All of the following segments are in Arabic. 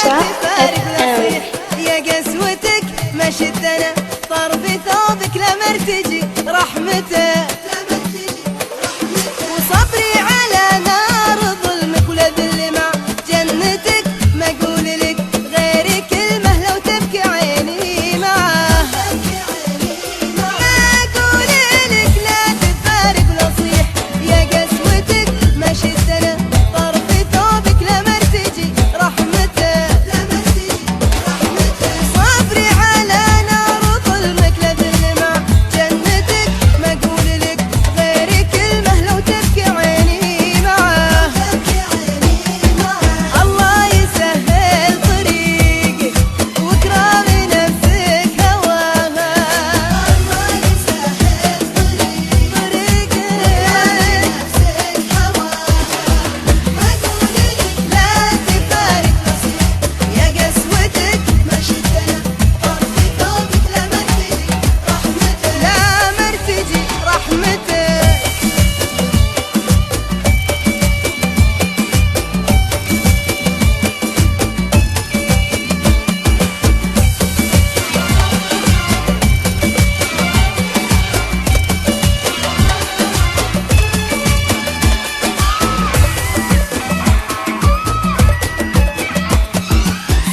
FM. يا قسوتك ما شدنا طرف ثوبك لما ارتجي رحمته، وصبري على نار ظلمك ولذل مع جنتك، ما اقول لك غير كلمه لو تبكي عيني معاه، ما اقول لك لا تفارق نصيح. يا قسوتك ما شدنا طرف ثوبك لما ارتجي رحمته، صبري على نار ظلمك لذل مع جنتك، ما اقول لك غير كلمه لو تبكي عيني معاه. الله يسهل طريقك واكرام نفسك هواها، الله يسهل طريقك نفسك هواها، ما اقول لك لا تفارق نصيح. يا قسوتك ما شدنا طرف ثوبك لما ارتجي رحمته، لما ارتجي رحمته.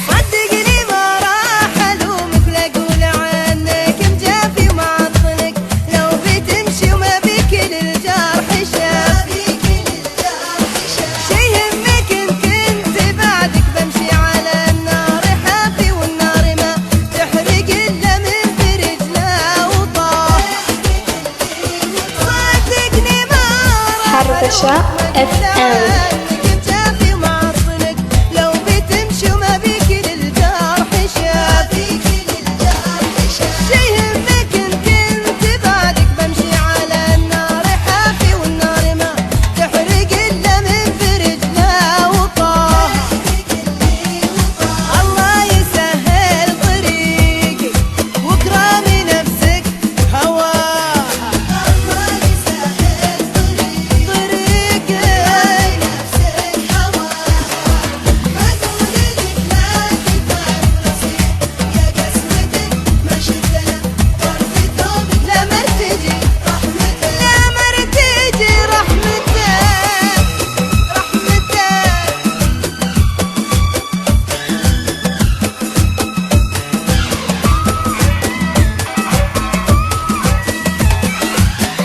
صدقني ما راح الومك ولا اقول عنك مجافي ومعطنك، لو بتمشي وما بيك للجرح شاف، شي يهمك ان كنت بعدك بمشي على النار حافي، والنار ما تحرق الا من برجله وطاح. صدقني ما راح حربشة FM. جافي ومعطنك، لو بتمشي وما بيك للجرح شاف، شي يهمك ان كنت بعدك بمشي على النار حافي، والنار ما تحرق الا من برجله وطاح. الله يسهل طريقك واكرام نفسك هواها، الله يسهل طريقك نفسك هواها، ما اقول لك لا تفارق نصيح. يا قسوتك ما شدنا طرف ثوبك لما ارتجي رحمته، لما ارتجي رحمته رحمته.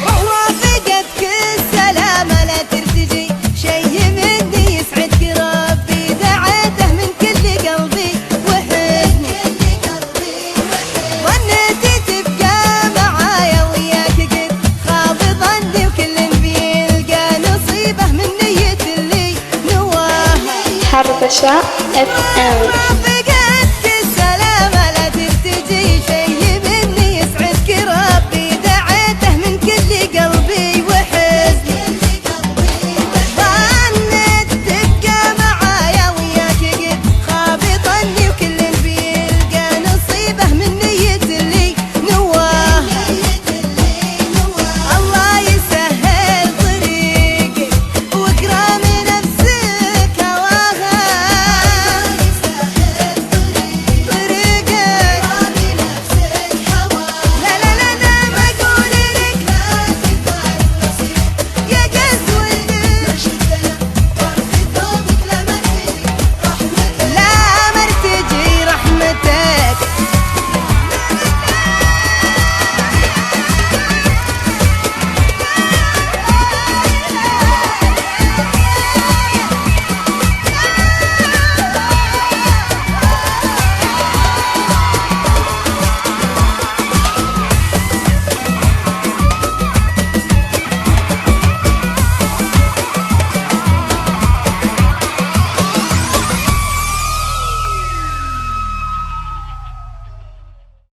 ووافقتك السلامة لا ترتجي شي مني يسعدك ربي، دعيته من كل قلبي وحزني، ظنيتي تبقى معايا وياك قد خاب ظني، وكل بيلقى نصيبه من نية اللي نواها. حربشة FM.